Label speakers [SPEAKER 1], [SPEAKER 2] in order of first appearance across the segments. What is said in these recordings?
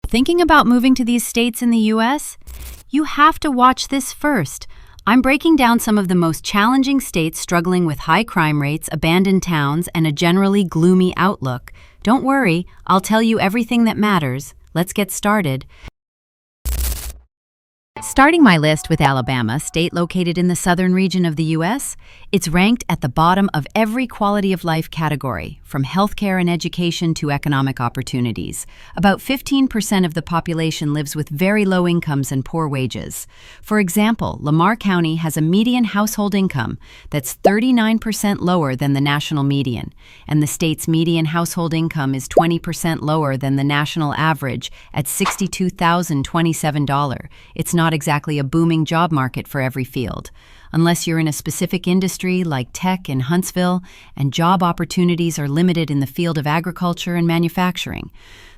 [SPEAKER 1] Thinking about moving to these states in the US? You have to watch this first. I'm breaking down some of the most challenging states struggling with high crime rates, abandoned towns, and a generally gloomy outlook. Don't worry, I'll tell you everything that matters. Let's get started. Starting my list with Alabama, state located in the southern region of the U.S., it's ranked at the bottom of every quality of life category, from healthcare and education to economic opportunities. About 15% of the population lives with very low incomes and poor wages. For example, Lamar County has a median household income that's 39% lower than the national median, and the state's median household income is 20% lower than the national average at $62,027. It's not exactly a booming job market for every field. Unless you're in a specific industry like tech in Huntsville, and job opportunities are limited in the field of agriculture and manufacturing.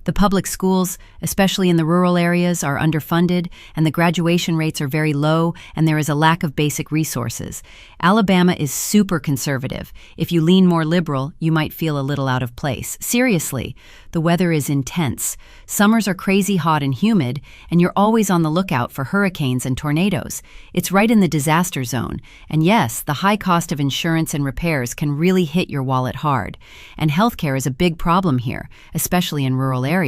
[SPEAKER 1] The public schools, especially in the rural areas, are underfunded, and the graduation rates are very low, and there is a lack of basic resources. Alabama is super conservative. If you lean more liberal, you might feel a little out of place. Seriously, the weather is intense. Summers are crazy hot and humid, and you're always on the lookout for hurricanes and tornadoes. It's right in the disaster zone. And yes, the high cost of insurance and repairs can really hit your wallet hard. And healthcare is a big problem here, especially in rural areas.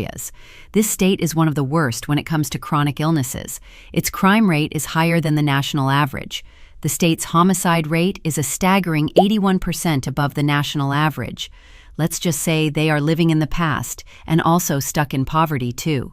[SPEAKER 1] This state is one of the worst when it comes to chronic illnesses. Its crime rate is higher than the national average. The state's homicide rate is a staggering 81% above the national average. Let's just say they are living in the past and also stuck in poverty too.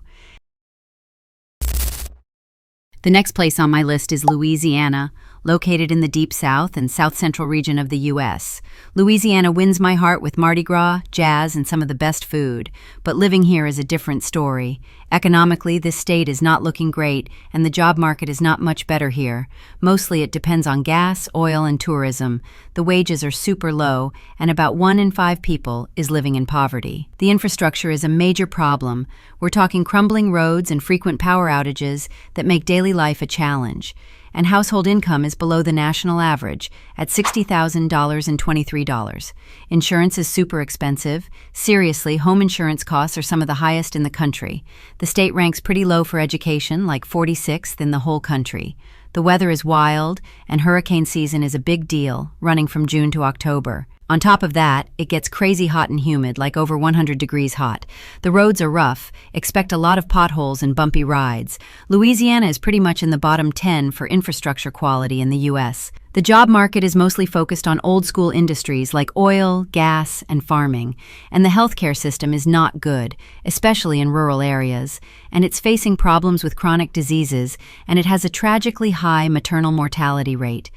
[SPEAKER 1] The next place on my list is Louisiana, located in the Deep South and south-central region of the U.S. Louisiana wins my heart with Mardi Gras, jazz, and some of the best food, but living here is a different story. Economically, this state is not looking great, and the job market is not much better here. Mostly it depends on gas, oil, and tourism. The wages are super low, and about 1 in 5 people is living in poverty. The infrastructure is a major problem. We're talking crumbling roads and frequent power outages that make daily life a challenge. And household income is below the national average at $60,023. Insurance is super expensive. Seriously, home insurance costs are some of the highest in the country. The state ranks pretty low for education, like 46th in the whole country. The weather is wild, and hurricane season is a big deal, running from June to October. On top of that, it gets crazy hot and humid, like over 100 degrees hot. The roads are rough. Expect a lot of potholes and bumpy rides. Louisiana is pretty much in the bottom 10 for infrastructure quality in the U.S. The job market is mostly focused on old-school industries like oil, gas, and farming. And the healthcare system is not good, especially in rural areas. And it's facing problems with chronic diseases, and it has a tragically high maternal mortality rate.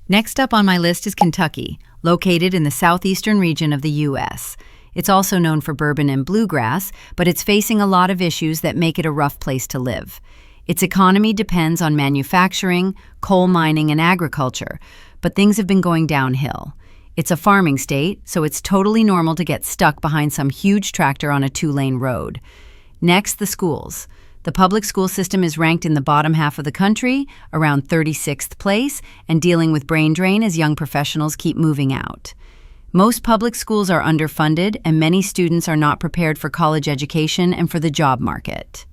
[SPEAKER 1] Next up on my list is Kentucky, located in the southeastern region of the U.S. It's also known for bourbon and bluegrass, but it's facing a lot of issues that make it a rough place to live. Its economy depends on manufacturing, coal mining, and agriculture, but things have been going downhill. It's a farming state, so it's totally normal to get stuck behind some huge tractor on a 2-lane road. Next, the schools. The public school system is ranked in the bottom half of the country, around 36th place, and dealing with brain drain as young professionals keep moving out. Most public schools are underfunded, and many students are not prepared for college education and for the job market.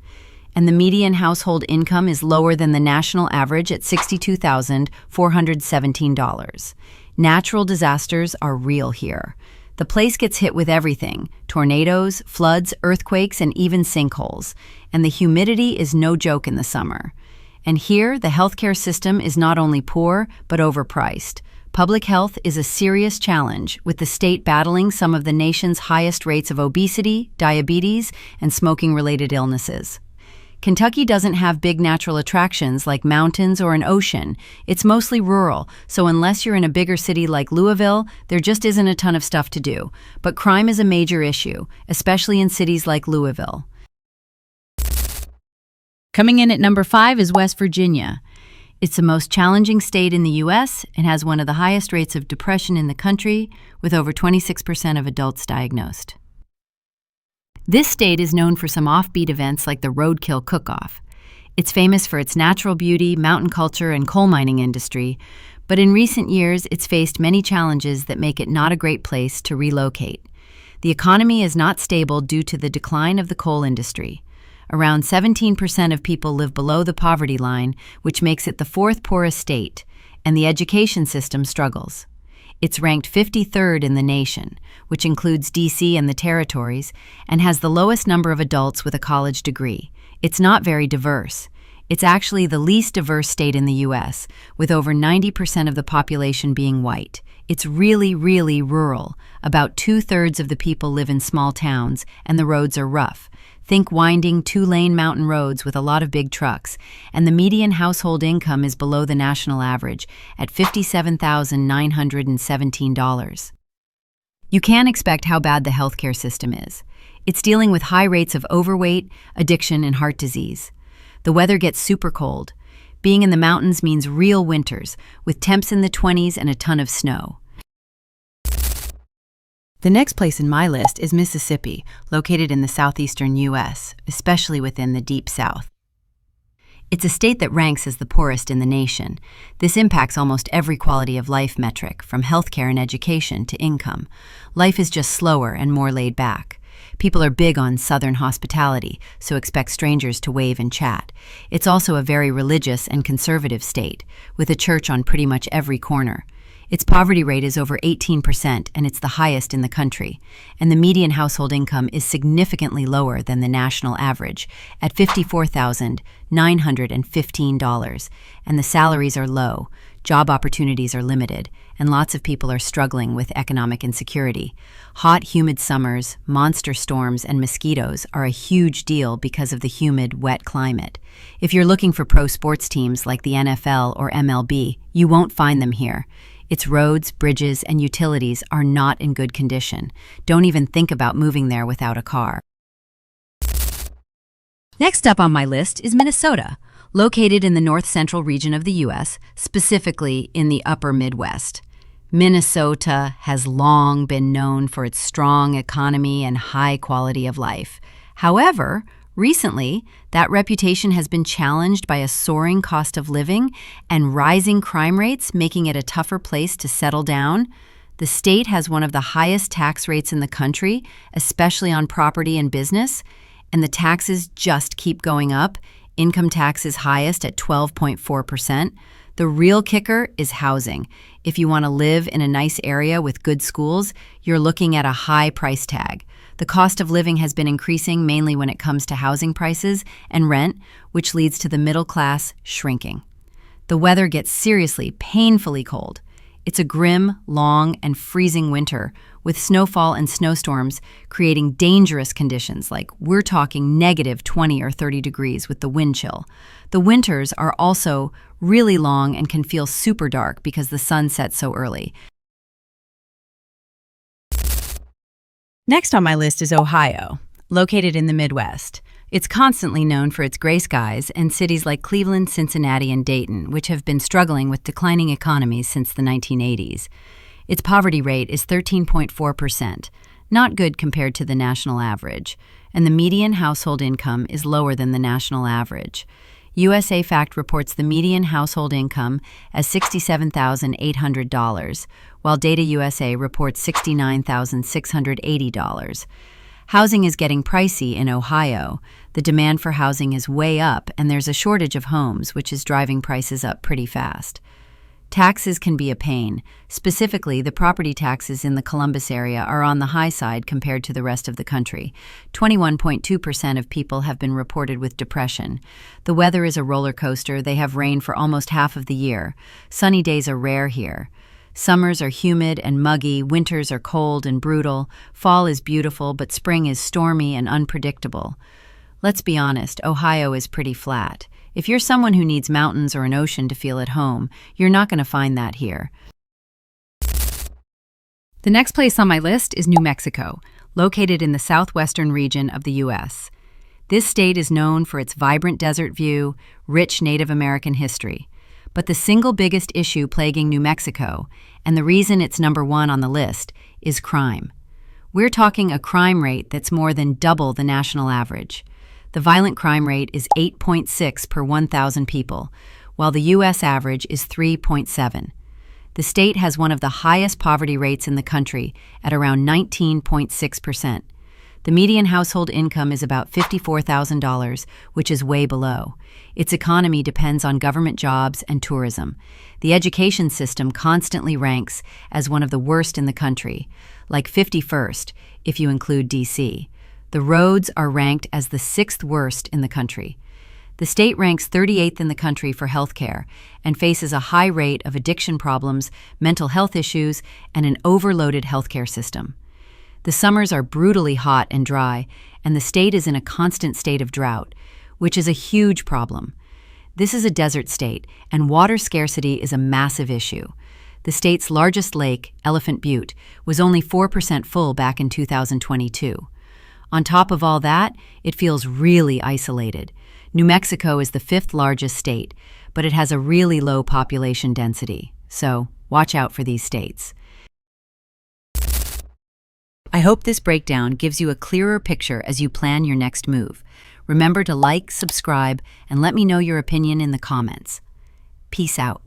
[SPEAKER 1] And the median household income is lower than the national average at $62,417. Natural disasters are real here. The place gets hit with everything: tornadoes, floods, earthquakes, and even sinkholes. And the humidity is no joke in the summer. And here, the healthcare system is not only poor, but overpriced. Public health is a serious challenge, with the state battling some of the nation's highest rates of obesity, diabetes, and smoking-related illnesses. Kentucky doesn't have big natural attractions like mountains or an ocean. It's mostly rural, so unless you're in a bigger city like Louisville, there just isn't a ton of stuff to do. But crime is a major issue, especially in cities like Louisville. Coming in at number 5 is West Virginia. It's the most challenging state in the U.S. and has one of the highest rates of depression in the country, with over 26% of adults diagnosed. This state is known for some offbeat events like the Roadkill Cook-Off. It's famous for its natural beauty, mountain culture, and coal mining industry, but in recent years it's faced many challenges that make it not a great place to relocate. The economy is not stable due to the decline of the coal industry. Around 17% of people live below the poverty line, which makes it the fourth poorest state, and the education system struggles. It's ranked 53rd in the nation, which includes D.C. and the territories, and has the lowest number of adults with a college degree. It's not very diverse. It's actually the least diverse state in the U.S., with over 90% of the population being white. It's really, really rural. About 2/3 of the people live in small towns, and the roads are rough. Think winding two-lane mountain roads with a lot of big trucks, and the median household income is below the national average at $57,917. You can't expect how bad the healthcare system is. It's dealing with high rates of overweight, addiction, and heart disease. The weather gets super cold. Being in the mountains means real winters, with temps in the 20s and a ton of snow. The next place in my list is Mississippi, located in the southeastern U.S., especially within the Deep South. It's a state that ranks as the poorest in the nation. This impacts almost every quality of life metric, from healthcare and education to income. Life is just slower and more laid back. People are big on Southern hospitality, so expect strangers to wave and chat. It's also a very religious and conservative state, with a church on pretty much every corner. Its poverty rate is over 18%, and it's the highest in the country. And the median household income is significantly lower than the national average, at $54,915, and the salaries are low, job opportunities are limited, and lots of people are struggling with economic insecurity. Hot, humid summers, monster storms, and mosquitoes are a huge deal because of the humid, wet climate. If you're looking for pro sports teams like the NFL or MLB, you won't find them here. Its roads, bridges, and utilities are not in good condition. Don't even think about moving there without a car. Next up on my list is Minnesota, located in the north-central region of the U.S., specifically in the upper Midwest. Minnesota has long been known for its strong economy and high quality of life. However, recently, that reputation has been challenged by a soaring cost of living and rising crime rates, making it a tougher place to settle down. The state has one of the highest tax rates in the country, especially on property and business, and the taxes just keep going up. Income tax is highest at 12.4%. The real kicker is housing. If you want to live in a nice area with good schools, you're looking at a high price tag. The cost of living has been increasing mainly when it comes to housing prices and rent, which leads to the middle class shrinking. The weather gets seriously, painfully cold. It's a grim, long, and freezing winter, with snowfall and snowstorms creating dangerous conditions like we're talking negative 20 or 30 degrees with the wind chill. The winters are also really long and can feel super dark because the sun sets so early. Next on my list is Ohio, located in the Midwest. It's constantly known for its gray skies and cities like Cleveland, Cincinnati, and Dayton, which have been struggling with declining economies since the 1980s. Its poverty rate is 13.4%, not good compared to the national average, and the median household income is lower than the national average. USA Fact reports the median household income as $67,800, while Data USA reports $69,680. Housing is getting pricey in Ohio. The demand for housing is way up, and there's a shortage of homes, which is driving prices up pretty fast. Taxes can be a pain. Specifically, the property taxes in the Columbus area are on the high side compared to the rest of the country. 21.2% of people have been reported with depression. The weather is a roller coaster. They have rain for almost half of the year. Sunny days are rare here. Summers are humid and muggy, winters are cold and brutal, fall is beautiful, but spring is stormy and unpredictable. Let's be honest, Ohio is pretty flat. If you're someone who needs mountains or an ocean to feel at home, you're not going to find that here. The next place on my list is New Mexico, located in the southwestern region of the U.S. This state is known for its vibrant desert view, rich Native American history. But the single biggest issue plaguing New Mexico, and the reason it's number one on the list, is crime. We're talking a crime rate that's more than double the national average. The violent crime rate is 8.6 per 1,000 people, while the U.S. average is 3.7. The state has one of the highest poverty rates in the country at around 19.6%. The median household income is about $54,000, which is way below. Its economy depends on government jobs and tourism. The education system constantly ranks as one of the worst in the country, like 51st if you include D.C. The roads are ranked as the 6th worst in the country. The state ranks 38th in the country for healthcare and faces a high rate of addiction problems, mental health issues, and an overloaded healthcare system. The summers are brutally hot and dry, and the state is in a constant state of drought, which is a huge problem. This is a desert state, and water scarcity is a massive issue. The state's largest lake, Elephant Butte, was only 4% full back in 2022. On top of all that, it feels really isolated. New Mexico is the 5th largest state, but it has a really low population density, so watch out for these states. I hope this breakdown gives you a clearer picture as you plan your next move. Remember to like, subscribe, and let me know your opinion in the comments. Peace out.